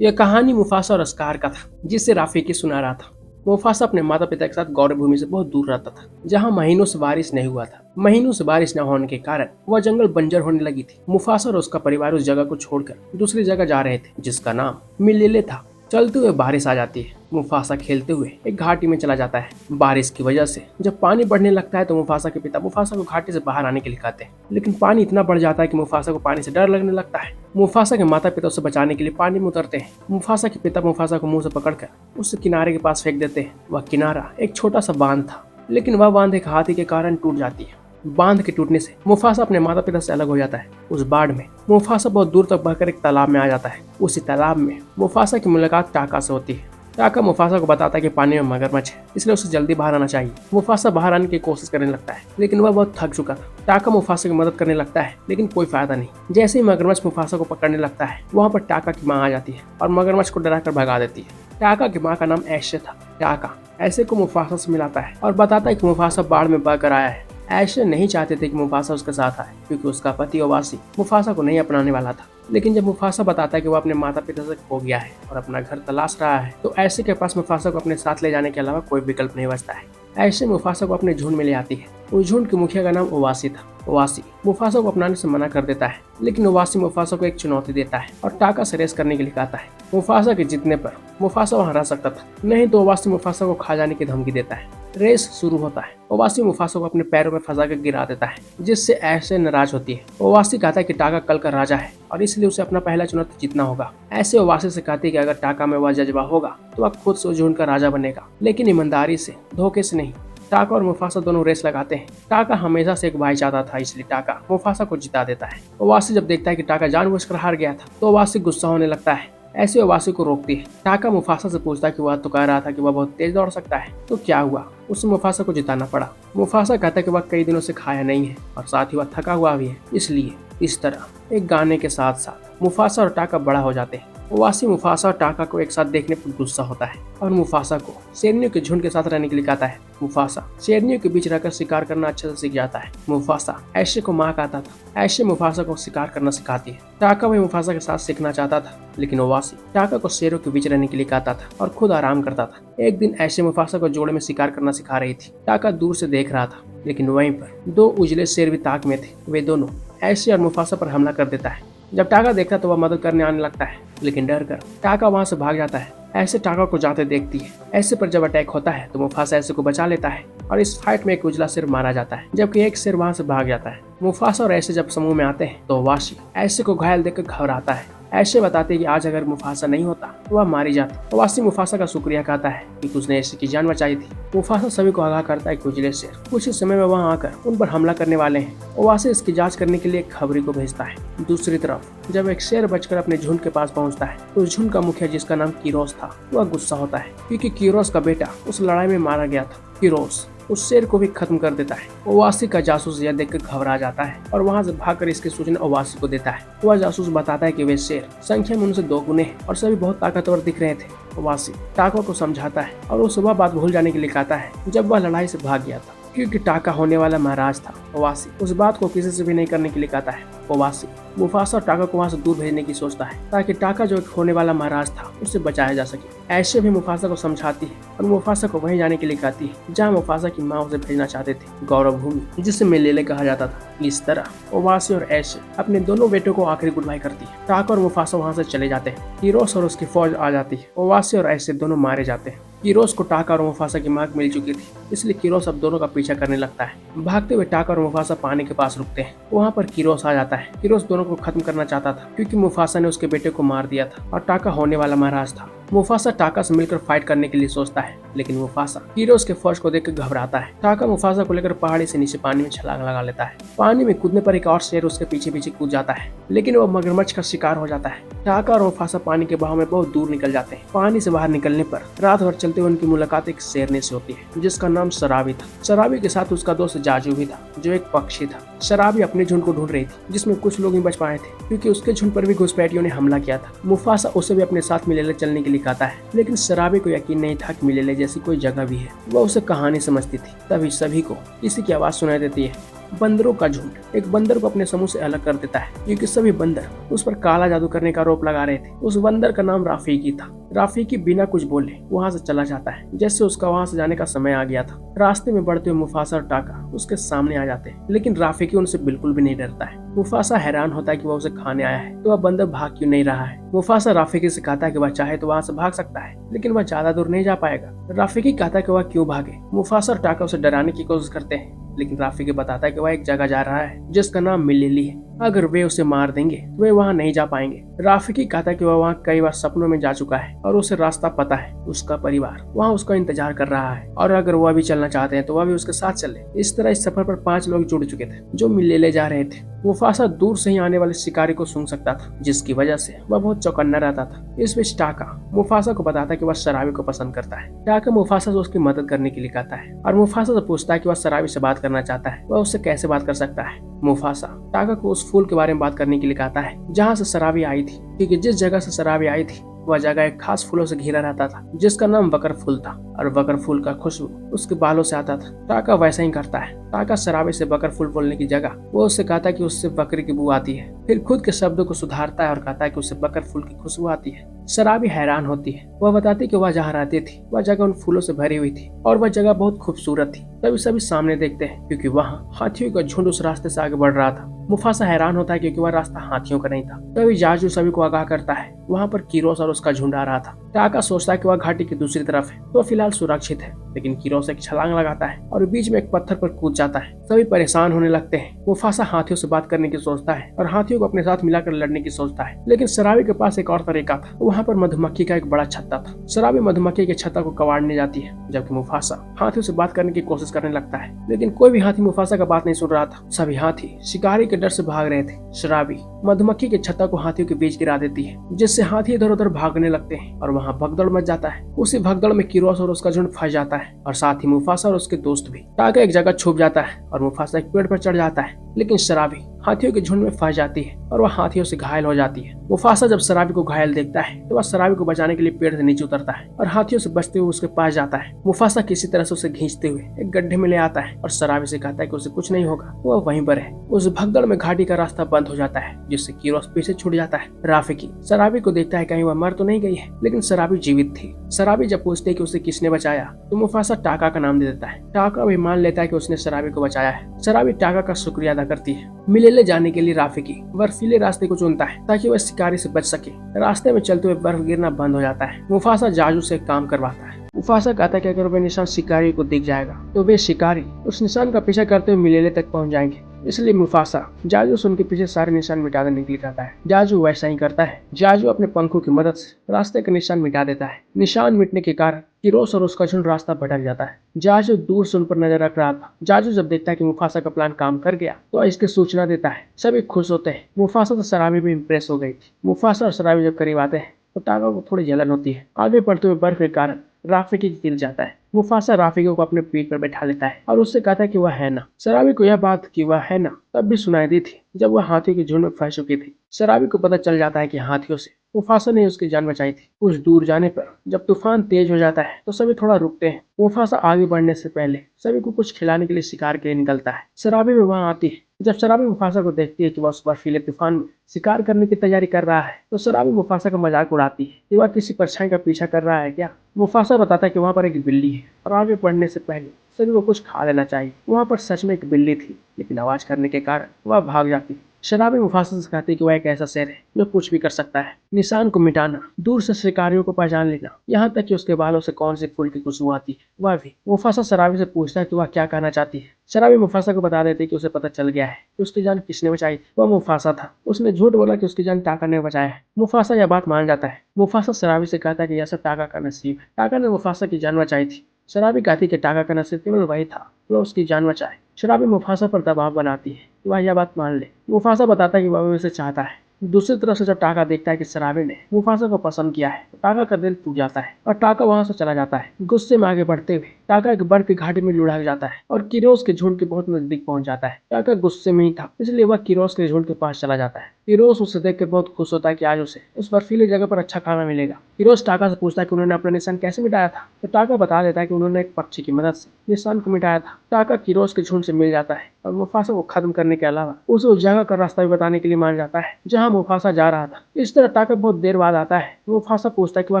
यह कहानी मुफासा और अस्कार का था, जिसे राफीकी सुना रहा था। मुफासा अपने माता पिता के साथ गौरव भूमि से बहुत दूर रहता था, जहाँ महीनों से बारिश नहीं हुआ था। महीनों से बारिश न होने के कारण वह जंगल बंजर होने लगी थी। मुफासा और उसका परिवार उस जगह को छोड़कर दूसरी जगह जा रहे थे, जिसका नाम मिलेले था। चलते हुए बारिश आ जाती है। मुफासा खेलते हुए एक घाटी में चला जाता है। बारिश की वजह से जब पानी बढ़ने लगता है तो मुफासा के पिता मुफासा को घाटी से बाहर आने के लिए कहते हैं, लेकिन पानी इतना बढ़ जाता है कि मुफासा को पानी से डर लगने लगता है। मुफासा के माता पिता उसे बचाने के लिए पानी में उतरते हैं। मुफासा के पिता मुफासा को मुंह से पकड़कर उस किनारे के पास फेंक देते हैं। वह किनारा एक छोटा सा बांध था, लेकिन वह बांध एक हाथी के कारण टूट जाती है। बांध के टूटने से मुफासा अपने माता पिता से अलग हो जाता है। उस बाढ़ में मुफासा बहुत दूर तक बहकर एक तालाब में आ जाता है। उसी तालाब में मुफासा की मुलाकात टाका से होती है। टाका मुफासा को बताता है कि पानी में मगरमच्छ है, इसलिए उसे जल्दी बाहर आना चाहिए। मुफासा बाहर आने की कोशिश करने लगता है, लेकिन वह बहुत थक चुका था। टाका मुफासा की मदद करने लगता है, लेकिन कोई फायदा नहीं। जैसे ही मगरमच्छ मुफासा को पकड़ने लगता है, वहाँ पर टाका की माँ आ जाती है और मगरमच्छ को डराकर भगा देती है। टाका की माँ का नाम ऐशे था। टाका ऐशे को मुफासा से मिलाता है और बताता है कि मुफासा बाढ़ में बहकर आया है। ऐशे नहीं चाहते थे कि मुफासा उसके साथ आए, क्योंकि उसका पति ओवासी मुफासा को नहीं अपनाने वाला था। लेकिन जब मुफासा बताता है कि वो अपने माता पिता से खो गया है और अपना घर तलाश रहा है, तो ऐशे के पास मुफासा को अपने साथ ले जाने के अलावा कोई विकल्प नहीं बचता है। ऐशे मुफासा को अपने झुंड में ले आती है। उस झुंड के मुखिया का नाम ओवासी था। ओवासी मुफासा को अपनाने से मना कर देता है, लेकिन ओवासी मुफासा को एक चुनौती देता है और टाका से रेस करने के लिए कहता है। मुफासा के जीतने पर मुफासा वहां रह सकता था, नहीं तो ओवासी मुफासा को खा जाने की धमकी देता है। रेस शुरू होता है। ओवासी मुफासा को अपने पैरों में फंसा कर गिरा देता है, जिससे ऐशे नाराज होती है। ओवासी कहता है कि टाका कल का राजा है और इसलिए उसे अपना पहला चुनौती जीतना होगा। ऐसे ओवासी से कहती है कि अगर टाका में वह जज्बा होगा तो वह खुद से झुंड का राजा बनेगा, लेकिन ईमानदारी से, धोखे से नहीं। टाका और मुफासा दोनों रेस लगाते हैं। टाका हमेशा से एक भाई चाहता था, इसलिए टाका मुफासा को जिता देता है। ओवासी जब देखता है कि टाका जानबूझकर हार गया था, तो ओवासी गुस्सा होने लगता है। ऐसे ओवासी को रोकती है। टाका मुफासा से पूछता है कि वह तो कह रहा था कि वह बहुत तेज दौड़ सकता है, तो क्या हुआ? उसे मुफासा को जिताना पड़ा। मुफासा कहता है कि वह कई दिनों से खाया नहीं है और साथ ही वह थका हुआ भी है, इसलिए इस तरह एक गाने के साथ साथ मुफासा और टाका बड़ा हो जाते हैं। ओवासी मुफासा और टाका को एक साथ देखने पर गुस्सा होता है और मुफासा को शेरनियों के झुंड के साथ रहने के लिए कहता है। मुफासा शेरनियों के बीच रहकर शिकार करना अच्छे से सीख जाता है। मुफासा ऐशे को माँ कहता था। ऐशे मुफासा को शिकार करना सिखाती है। टाका भी मुफासा के साथ सीखना चाहता था, लेकिन ओवासी टाका को शेरों के बीच रहने के लिए कहता था और खुद आराम करता था। एक दिन ऐशे मुफासा को जोड़े में शिकार करना सिखा रही थी। टाका दूर से देख रहा था, लेकिन वहीं पर दो उजले शेर भी ताक में थे। वे दोनों ऐशे और मुफासा पर हमला कर देता है। जब टाका देखता है तो वह मदद करने आने लगता है, लेकिन डर कर टाका वहां से भाग जाता है। ऐसे टाका को जाते देखती है। ऐसे पर जब अटैक होता है तो मुफासा ऐसे को बचा लेता है और इस फाइट में एक उजला शेर मारा जाता है, जबकि एक शेर वहां से भाग जाता है। मुफासा और ऐसे जब समूह में आते हैं तो ओवासी ऐसे को घायल देखकर घबराता है। ऐसे बताते हैं कि आज अगर मुफासा नहीं होता तो वह मारी जाती। ओवासी मुफासा का शुक्रिया कहता है कि उसने ऐसे की जान बचाई थी। मुफासा सभी को आगाह करता है कि उजले शेर कुछ ही समय में वहां आकर उन पर हमला करने वाले हैं। ओवासी इसकी जांच करने के लिए एक खबरी को भेजता है। दूसरी तरफ जब एक शेर बचकर अपने झुंड के पास पहुंचता है तो उस झुंड का मुखिया, जिसका नाम कीरोस था, वह गुस्सा होता है क्योंकि कीरोस का बेटा उस लड़ाई में मारा गया था। कीरोस उस शेर को भी खत्म कर देता है। ओवासी का जासूस यह देखकर घबरा जाता है और वहां से भागकर इसकी सूचना ओवासी को देता है। वह जासूस बताता है कि वे शेर संख्या में उनसे 2 गुने हैं और सभी बहुत ताकतवर दिख रहे थे। ओवासी टाका को समझाता है और वो सुबह बात भूल जाने के लिए कहता है जब वह लड़ाई से भाग गया था, क्योंकि टाका होने वाला महाराज था। ओवासी उस बात को किसी से भी नहीं करने के लिए कहता है। ओवासी मुफासा और टाका को वहां से दूर भेजने की सोचता है, ताकि टाका जो एक होने वाला महाराज था उससे बचाया जा सके। ऐशे भी मुफासा को समझाती है और मुफासा को वहीं जाने के लिए कहती है जहाँ मुफासा की माँ उसे भेजना चाहते थे, गौरव भूमि, जिसे मिलेले कहा जाता था। इस तरह ओवासी और ऐशे अपने दोनों बेटों को आखिरी गुड बाय करती है। टाका और मुफासा वहां से चले जाते हैं। कीरोस और उसकी फौज आ जाती है। ओवासी और ऐशे दोनों मारे जाते हैं। कीरोस को टाका और मुफासा की मांग मिल चुकी थी, इसलिए कीरोस अब दोनों का पीछा करने लगता है। भागते हुए टाका और मुफासा पानी के पास रुकते हैं। वहाँ पर कीरोस आ जाता है। कीरोस दोनों को खत्म करना चाहता था, क्योंकि मुफासा ने उसके बेटे को मार दिया था और टाका होने वाला महाराज था। मुफासा टाका से मिलकर फाइट करने के लिए सोचता है, लेकिन मुफासा कीरोस के फौज को देखकर घबराता है। टाका मुफासा को लेकर पहाड़ी से नीचे पानी में छलांग लगा लेता है। पानी में कूदने पर एक और शेर उसके पीछे पीछे कूद जाता है, लेकिन वह मगरमच्छ का शिकार हो जाता है। टाका और मुफासा पानी के बहाव में बहुत दूर निकल जाते हैं। पानी से बाहर निकलने पर रात भर चलते हुए उनकी मुलाकात एक शेरनी से होती है, जिसका नाम शराबी था। शराबी के साथ उसका दोस्त जाजू भी था, जो एक पक्षी था। शराबी अपने झुंड को ढूंढ रही थी, जिसमें कुछ लोग ही बच पाए थे, क्योंकि उसके झुंड पर भी घुसपैठियों ने हमला किया था। मुफासा उसे भी अपने साथ मिलेले चलने के लिए कहता है, लेकिन शराबी को यकीन नहीं था कि मिलेले जैसी कोई जगह भी है। वह उसे कहानी समझती थी। तभी सभी को किसी की आवाज सुनाई देती है। बंदरों का झुंड एक बंदर को अपने समूह से अलग कर देता है क्योंकि सभी बंदर उस पर काला जादू करने का आरोप लगा रहे थे। उस बंदर का नाम राफीकी था। राफीकी बिना कुछ बोले वहां से चला जाता है जैसे उसका वहां से जाने का समय आ गया था। रास्ते में बढ़ते हुए मुफासा और टाका उसके सामने आ जाते हैं, लेकिन राफीकी उनसे बिल्कुल भी नहीं डरता है। मुफासा हैरान होता है कि वह उसे खाने आया है तो वह बंदर भाग क्यों नहीं रहा है। मुफासा राफीकी से कहता है कि वह चाहे तो वहां से भाग सकता है, लेकिन वह ज्यादा दूर नहीं जा पाएगा। राफीकी कहता है कि वह क्यों भागे। मुफासा और टाका उसे डराने की कोशिश करते हैं, लेकिन राफीकी बताता है कि वह एक जगह जा रहा है जिसका नाम मिलेली है। अगर वे उसे मार देंगे तो वे वहां नहीं जा पाएंगे। राफीकी कहता है कि वह वहां कई बार सपनों में जा चुका है और उसे रास्ता पता है। उसका परिवार वहां उसका इंतजार कर रहा है और अगर वह भी चलना चाहते हैं तो वह भी उसके साथ चले। इस तरह इस सफर पर 5 लोग जुड़ चुके थे जो मिलेले जा रहे थे। मुफासा दूर से ही आने वाले शिकारी को सूंघ सकता था, जिसकी वजह से वह बहुत चौकन्ना रहता था। इस बीच टाका मुफासा को बताता है कि वह शराबी को पसंद करता है। टाका मुफासा से उसकी मदद करने के लिए कहता है और मुफासा से पूछता है कि वह शराबी से बात करना चाहता है, वह उससे कैसे बात कर सकता है। मुफासा टाका को उस फूल के बारे में बात करने के लिए कहता है जहाँ से शराबी आई थी, क्योंकि जिस जगह से शराबी आई थी वह जगह एक खास फूलों से घिरा रहता था जिसका नाम बकर फूल था और बकर फूल का खुशबू उसके बालों से आता था। टाका वैसा ही करता है। टाका शराबी से बकर फूल बोलने की जगह वो उससे कहता है कि उससे बकरी की बू आती है, फिर खुद के शब्दों को सुधारता है और कहता है कि उससे बकर फूल की खुशबू आती है। शराबी हैरान होती है। वह बताती कि वह जहाँ रहती थी वह जगह उन फूलों से भरी हुई थी और वह जगह बहुत खूबसूरत थी। तभी सभी सामने देखते हैं क्योंकि वहाँ हाथियों का झुंड उस रास्ते से आगे बढ़ रहा था। मुफासा हैरान होता है क्योंकि वह रास्ता हाथियों का नहीं था। तभी जाजू सभी को आगाह करता है वहाँ पर कीरोस और उसका झुंड आ रहा था। टाका सोचता है कि वह घाटी की दूसरी तरफ है तो फिलहाल सुरक्षित है, लेकिन कीरोस एक छलांग लगाता है और बीच में एक पत्थर पर कूद जाता है। सभी परेशान होने लगते हैं। मुफासा हाथियों से बात करने की सोचता है और हाथियों को अपने साथ मिलाकर लड़ने की सोचता है, लेकिन शराबी के पास एक और तरीका था। वहाँ पर मधुमक्खी का एक बड़ा छत्ता था। शराबी मधुमक्खी के छत्ता को कबाड़ने जाती है, जबकि मुफासा हाथियों से बात करने की कोशिश करने लगता है, लेकिन कोई भी हाथी मुफासा का बात नहीं सुन रहा था। सभी हाथी शिकारी के डर से भाग रहे थे। शराबी मधुमक्खी के छत्ता को हाथियों के बीच गिरा देती है, जिससे हाथी इधर उधर भागने लगते हैं और वहाँ भगदड़ मच जाता है। उसी भगदड़ में कीरोस और उसका झुंड फंस जाता है और साथ ही मुफासा और उसके दोस्त भी। टाका एक जगह छुप जाता है और मुफासा एक पेड़ पर चढ़ जाता है, लेकिन शराबी हाथियों के झुंड में फंस जाती है और वह हाथियों से घायल हो जाती है। मुफासा जब शराबी को घायल देखता है तो वह शराबी को बचाने के लिए पेड़ से नीचे उतरता है और हाथियों से बचते हुए उसके पास जाता है। मुफासा किसी तरह से उसे खींचते हुए एक गड्ढे में ले आता है और शराबी से कहता है कि उसे कुछ नहीं होगा, वह वहीं पर है। उस भगदड़ में घाटी का रास्ता बंद हो जाता है, जिससे कीरोस पीछे छूट जाता है। राफीकी शराबी को देखता है कहीं वह मर तो नहीं गई है, लेकिन शराबी जीवित थी। शराबी जब पूछते कि उसे किसने बचाया तो मुफासा टाका का नाम दे देता है। टाका भी मान लेता है कि उसने शराबी को बचाया है। शराबी टाका का शुक्रिया अदा करती है। मिलेले जाने के लिए राफीकी बर्फीले रास्ते को चुनता है ताकि वह शिकारी से बच सके। रास्ते में चलते हुए बर्फ गिरना बंद हो जाता है। मुफासा जाजू से काम करवाता है। मुफासा कहता है कि अगर वह निशान शिकारी को दिख जाएगा तो वे शिकारी उस निशान का पीछा करते हुए मिलेले तक पहुंच जाएंगे। इसलिए मुफासा जाजू से उनके पीछे सारे निशान मिटा देने के लिए कहता है। जाजू वैसा ही करता है। जाजू अपने पंखों की मदद से रास्ते का निशान मिटा देता है। निशान मिटने के कारण कीरोस और उसका झुंड रास्ता भटक जाता है। जाजू दूर से उन पर नजर रख रहा था। जाजू जब देखता है कि मुफासा का प्लान काम कर गया तो इसकी सूचना देता है। सभी खुश होते हैं। मुफासा तो शराबी भी इम्प्रेस हो गई थी। मुफासा और शराबी जब करीब आते हैं तो टाका को थोड़ी जलन होती है। आगे बढ़ते हुए बर्फ के कारण राफीकी गिर जाता है। मुफासा राफीकी को अपने पीठ पर बैठा लेता है और उससे कहता है कि वह है ना। शराबी को यह बात कि वह है ना तब भी सुनाई दी थी जब वह हाथी के झुंड में फंस चुकी थी। शराबी को पता चल जाता है कि हाथियों से मुफासा ने उसकी जान बचाई थी। कुछ दूर जाने पर जब तूफान तेज हो जाता है तो सभी थोड़ा रुकते हैं। मुफासा आगे बढ़ने से पहले सभी को कुछ खिलाने के लिए शिकार के लिए निकलता है। शराबी भी वहां आती है। जब शराबी मुफासा को देखती है कि वह उस बर्फीले तूफान में शिकार करने की तैयारी कर रहा है तो शराबी मुफासा का मजाक उड़ाती है कि वह किसी परछाई का पीछा कर रहा है क्या। मुफासा बताता है कि वहाँ पर एक बिल्ली है और आगे बढ़ने से पहले सभी को कुछ खा लेना चाहिए। वहाँ पर सच में एक बिल्ली थी, लेकिन आवाज करने के कारण वह भाग जाती। शराबी मुफासा से कहती है कि वह एक ऐसा शेर है जो कुछ भी कर सकता है। निशान को मिटाना, दूर से शिकारियों को पहचान लेना, यहाँ तक कि उसके बालों से कौन से फूल की खुशबू आती है वह भी। मुफासा शराबी से पूछता है कि वह क्या कहना चाहती है। शराबी मुफासा को बता देती है कि उसे पता चल गया है कि उसकी जान किसने बचाई। वह मुफासा था। उसने झूठ बोला कि उसकी जान टाका ने बचाया है। मुफासा यह बात मान जाता है। मुफासा शराबी से कहता है कि यह सब टाका का नसीब है। टाका ने मुफासा की जान बचाई थी। शराबी कहती कि टाका का नसीब केवल वही था जो उसकी जान बचाए। शराबी मुफासा पर दबाव बनाती है कि वह यह बात मान ले। मुफासा बताता है कि वह उसे चाहता है। दूसरी तरफ से जब टाका देखता है कि शराबी ने मुफासा को पसंद किया है तो टाका का दिल टूट जाता है और टाका वहां से चला जाता है। गुस्से में आगे बढ़ते हुए टाका एक बर्फ की घाटी में लुढ़क जाता है और किरोस के झुंड के बहुत नजदीक पहुंच जाता है। टाका गुस्से में ही था, इसलिए वह किरोस के झुंड के पास चला जाता है। किरोस उसे देखकर बहुत खुश होता है कि आज उसे उस बर्फीली जगह पर अच्छा खाना मिलेगा। किरोस टाका से पूछता है कि उन्होंने अपना निशान कैसे मिटाया था, तो टाका बता देता है कि उन्होंने एक पक्षी की मदद से निशान को मिटाया था। टाका किरोस के झुंड से मिल जाता है और मुफासा को खत्म करने के अलावा उसे उस जगह का रास्ता भी बताने के लिए मान जाता है जहाँ मुफासा जा रहा था। इस तरह टाका बहुत देर बाद आता है। मुफासा पूछता है कि वह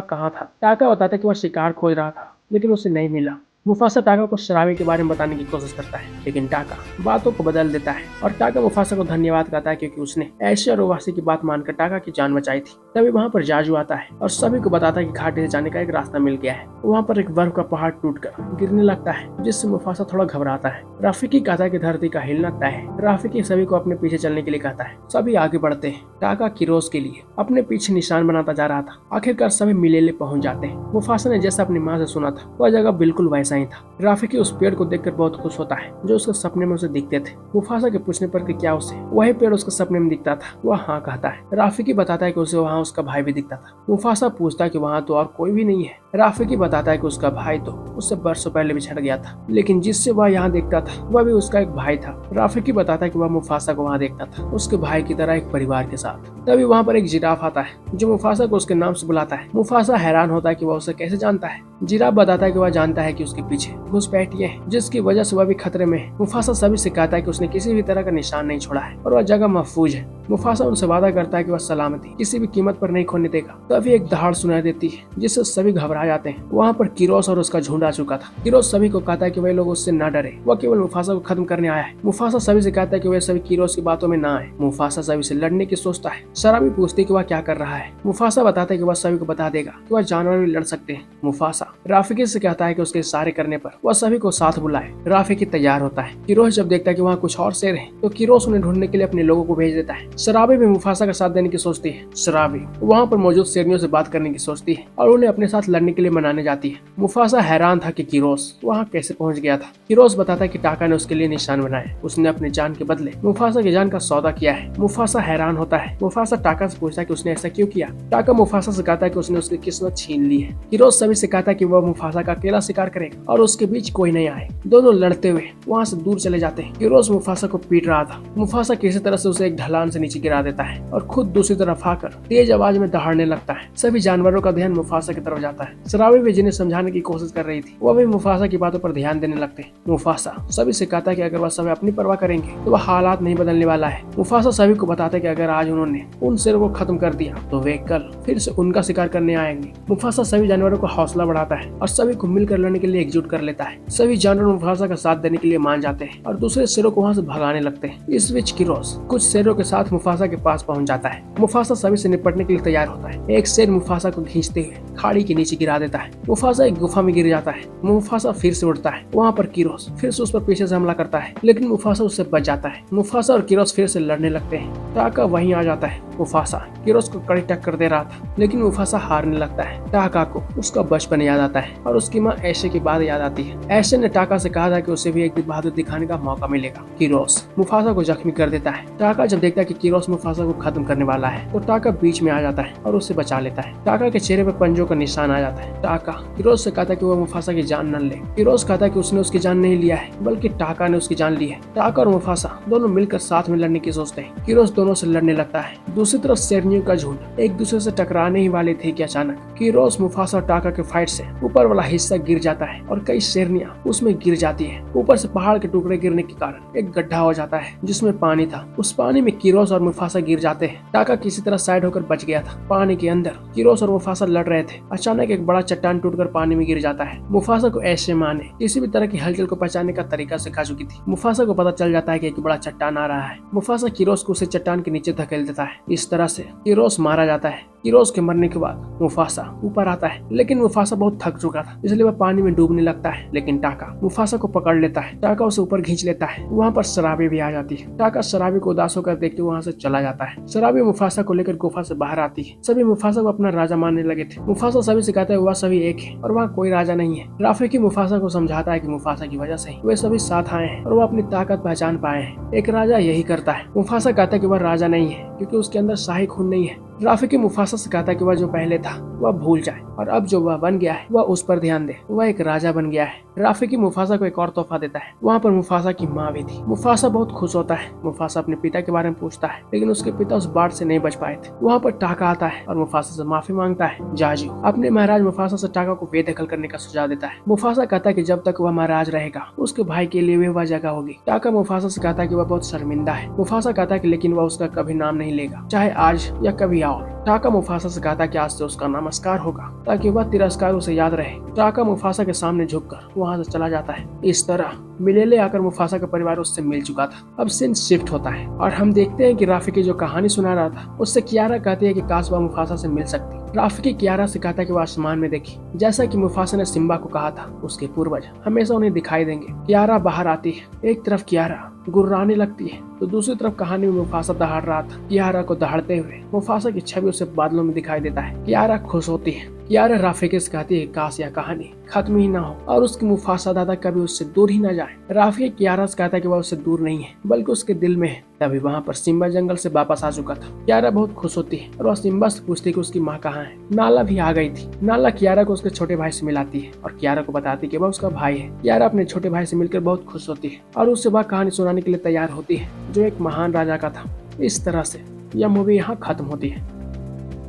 कहाँ था। टाका बताता है कि वह शिकार खोज रहा था, लेकिन उसे नहीं मिला। मुफासा टाका को शराबी के बारे में बताने की कोशिश करता है, लेकिन टाका बातों को बदल देता है और टाका मुफासा को धन्यवाद कहता है क्योंकि उसने ऐशे और ओवासी की बात मानकर टाका की जान बचाई थी। तभी वहाँ पर जाजू आता है और सभी को बताता है कि घाटी से जाने का एक रास्ता मिल गया है। वहाँ पर एक बर्फ का पहाड़ टूटकर गिरने लगता है, जिससे मुफासा थोड़ा घबराता है। राफिकी कहता है कि धरती का हिलना तय है। राफिकी सभी को अपने पीछे चलने के लिए कहता है। सभी आगे बढ़ते हैं। टाका किरोस के लिए अपने पीछे निशान बनाता जा रहा था। आखिरकार सभी मिलेले पहुंच जाते हैं। मुफासा ने जैसा अपनी माँ से सुना था वह जगह बिल्कुल वैसा ही था। राफिकी उस पेड़ को देखकर बहुत खुश होता है जो उसके सपने में उसे दिखते थे। मुफासा के पूछने पर कि क्या उसे वही पेड़ उसके सपने में दिखता था, वह हाँ कहता है। राफिकी बताता है कि उसे वहाँ उसका भाई भी दिखता था। मुफासा पूछता है कि वहाँ तो और कोई भी नहीं है। राफिकी बताता है कि उसका भाई तो उससे बरसों पहले बिछड़ गया था, लेकिन जिससे वह यहाँ देखता था वह भी उसका एक भाई था। राफिकी बताता है कि वह मुफासा को वहाँ देखता था उसके भाई की तरह एक परिवार के साथ। तभी वहाँ पर एक जिराफ आता है जो मुफासा को उसके नाम से बुलाता है। मुफासा हैरान होता है कि वह उसे कैसे जानता है। जिराफ बताता है कि वह जानता है कि उसके पीछे घुसपैठिए हैं, जिसकी वजह से वह भी खतरे में है। मुफासा सभी से कहता है कि उसने किसी भी तरह का निशान नहीं छोड़ा है और वह जगह महफूज है। मुफासा उनसे वादा करता है कि वह सलामती किसी भी कीमत पर नहीं खोने देगा। तभी एक दहाड़ सुनाई देती है जिससे सभी घबरा जाते हैं। वहाँ पर किरोस और उसका झुंड आ चुका था। किरोस सभी को कहता है कि वे लोग उससे न डरे, वह केवल मुफासा को खत्म करने आया है। मुफासा सभी से कहता है कि वे सभी किरोस की बातों में न आए। मुफासा सभी से लड़ने की सोचता है। शराबी पूछती है कि वह क्या कर रहा है। मुफासा बताता है कि वह सभी को बता देगा कि वह जानवर भी लड़ सकते हैं। मुफासा राफिकी से कहता है कि उसके इशारे करने पर वह सभी को साथ बुलाए। राफिकी तैयार होता है। किरोस जब देखता है कि वहाँ कुछ और शेर हैं, तो किरोस उन्हें ढूंढने के लिए अपने लोगों को भेज देता है। शराबी भी मुफासा का साथ देने की सोचती है। शराबी वहाँ पर मौजूद शेरनियों से बात करने की सोचती है और उन्हें अपने साथ लड़ने के लिए मनाने जाती है। मुफासा हैरान था कि किरोस वहाँ कैसे पहुँच गया था। किरोस बताता है कि टाका ने उसके लिए निशान बनाए। उसने अपनी जान के बदले मुफासा की जान का सौदा किया है। मुफासा हैरान होता है। मुफासा टाका से पूछता है कि उसने ऐसा क्यों किया। टाका मुफासा से कहता है कि उसने उसकी किस्मत छीन ली है। किरोस सभी से कहता है कि वह मुफासा का अकेला शिकार करेगा और उसके बीच कोई नहीं आए। दोनों लड़ते हुए वहाँ से दूर चले जाते हैं। किरोस मुफासा को पीट रहा था। मुफासा किसी तरह से उसे एक ढलान से नीचे गिरा देता है और खुद दूसरी तरफ आकर तेज आवाज में दहाड़ने लगता है। सभी जानवरों का ध्यान मुफासा की तरफ जाता है। शराबी भी जिन्हें समझाने की कोशिश कर रही थी वह भी मुफासा की बातों पर ध्यान देने लगते हैं। मुफासा सभी से कहता है कि अगर वह सभी अपनी परवाह करेंगे तो वह हालात नहीं बदलने वाला है। मुफासा सभी को बताता है कि अगर आज उन्होंने उन शेरों को खत्म कर दिया तो वे कल फिर से उनका शिकार करने आएंगे। मुफासा सभी जानवरों का हौसला बढ़ाता है और सभी को मिलकर लड़ने के लिए एकजुट कर लेता है। सभी जानवर मुफासा का साथ देने के लिए मान जाते हैं और दूसरे शेरों को वहाँ से भगाने लगते हैं। इस बीच किरोस कुछ शेरों के साथ मुफासा के पास पहुंच जाता है। मुफासा सभी से निपटने के लिए तैयार होता है। एक शेर मुफासा को खींचते हुए खाड़ी के नीचे गिरा देता है। मुफासा एक गुफा में गिर जाता है। मुफासा फिर से उठता है। वहाँ पर किरोस फिर से उस पर पीछे से हमला करता है, लेकिन मुफासा उससे बच जाता है। मुफासा और किरोस फिर से लड़ने लगते हैं। टाका वहीं आ जाता है। मुफासा किरोस को कड़ी टक्कर दे रहा था, लेकिन मुफासा हारने लगता है। टाका को उसका बचपन याद आता है और उसकी माँ ऐशे की बात याद आती है। ऐशे ने टाका से कहा था कि उसे भी एक दिन बहादुर दिखाने का मौका मिलेगा। किरोस मुफासा को जख्मी कर देता है। टाका जब देखता है कि किरोस मुफासा को खत्म करने वाला है तो टाका बीच में आ जाता है और उसे बचा लेता है। टाका के चेहरे पर पंजों का निशान आ जाता है। टाका किरोस से कहता है कि वह मुफासा की जान न ले। किरोस कहता है कि उसने उसकी जान नहीं लिया है, बल्कि टाका ने उसकी जान ली है। टाका और मुफासा दोनों मिलकर साथ में लड़ने की सोचते हैं। किरोस दोनों से लड़ने लगता है। दूसरी तरफ शेरनियों का झुंड एक दूसरे से टकराने ही वाले थे कि अचानक किरोस मुफासा और टाका के फाइट से ऊपर वाला हिस्सा गिर जाता है और कई शेरनियां उसमें गिर जाती है। ऊपर से पहाड़ के टुकड़े गिरने के कारण एक गड्ढा हो जाता है जिसमें पानी था। उस पानी में किरोस और मुफासा गिर जाते हैं। टाका किसी तरह साइड होकर बच गया था। पानी के अंदर किरोस और मुफासा लड़ रहे थे। अचानक एक बड़ा चट्टान टूटकर पानी में गिर जाता है। मुफासा को ऐसे माने किसी भी तरह की हलचल को पहचानने का तरीका सिखा चुकी थी। मुफासा को पता चल जाता है कि एक बड़ा चट्टान आ रहा है। मुफासा किरोस को उसे चट्टान के नीचे धकेल देता है। इस तरह से किरोस मारा जाता है। किरोस के मरने के बाद मुफासा ऊपर आता है, लेकिन मुफासा बहुत थक चुका था, इसलिए वह पानी में डूबने लगता है। लेकिन टाका मुफासा को पकड़ लेता है। टाका उसे ऊपर खींच लेता है। वहाँ पर शराबी भी आ जाती है। टाका शराबी को उदास होकर देखते वहाँ से चला जाता है। शराबी मुफासा को लेकर गुफा से बाहर आती है। सभी मुफासा को अपना राजा मानने लगे थे। मुफासा सभी से कहता है वह सभी एक है और वहाँ कोई राजा नहीं है। राफिकी मुफासा को समझाता है कि मुफासा की वजह से वे सभी साथ आए हैं और वो अपनी ताकत पहचान पाए हैं। एक राजा यही करता है। मुफासा कहता है कि वह राजा नहीं है क्योंकि उसके अंदर शाही खून नहीं है। राफी मुफासा से कहता कि वह जो पहले था वह भूल जाए और अब जो वह बन गया है वह उस पर ध्यान दे। वह एक राजा बन गया है। राफी मुफासा को एक और तोहफा देता है। वहाँ पर मुफासा की माँ भी थी। मुफासा बहुत खुश होता है। मुफासा अपने पिता के बारे में पूछता है, लेकिन उसके पिता उस बाढ़ से नहीं बच पाए थे। वहाँ पर टाका आता है और मुफासा से माफी मांगता है। जाजू अपने महाराज मुफासा से टाका को बेदखल करने का सुझाव देता है। मुफासा कहता है कि जब तक वह महाराज रहेगा उसके भाई के लिए भी वह जगह होगी। टाका मुफासा से कहता है कि वह बहुत शर्मिंदा है। मुफासा कहता है कि लेकिन वह उसका कभी नाम नहीं लेगा, चाहे आज या कभी और। टाका मुफासा से कहता है कि आज से उसका नमस्कार होगा ताकि वह तिरस्कार उसे याद रहे। टाका मुफासा के सामने झुककर वहाँ से चला जाता है। इस तरह मिलेले आकर मुफासा का परिवार उससे मिल चुका था। अब सीन शिफ्ट होता है और हम देखते हैं कि राफी की जो कहानी सुना रहा था उससे कियारा कहती है कि काश वह मुफासा से मिल सकती। राफी कियारा से कहता है कि वह आसमान में देखी, जैसा कि मुफासा ने सिम्बा को कहा था उसके पूर्वज हमेशा उन्हें दिखाई देंगे। कियारा बाहर आती है। एक तरफ कियारा गुर्राने लगती है तो दूसरी तरफ कहानी में मुफासा दहाड़ रहा था। कियारा को दहाड़ते हुए मुफासा की छवि उसे बादलों में दिखाई देता है। कियारा खुश होती है। कियारा राफी से कहती है काश यह कहानी खत्म ही ना हो और उसकी मुफासा दादा कभी उससे दूर ही ना जाए। राफी कियारा से कहता है कि वह उससे दूर नहीं है बल्कि उसके दिल में है। तभी वहाँ पर सिम्बा जंगल से वापस आ चुका था। कियारा बहुत खुश होती है और वह सिम्बा से पूछती है कि उसकी माँ कहाँ है। नाला भी आ गई थी। नाला कियारा को उसके छोटे भाई से मिलाती है और कियारा को बताती है कि वह उसका भाई है। कियारा अपने छोटे भाई से मिलकर बहुत खुश होती है और उससे वह कहानी सुनाने के लिए तैयार होती है जो एक महान राजा का था। इस तरह से यह मूवी यहाँ खत्म होती है।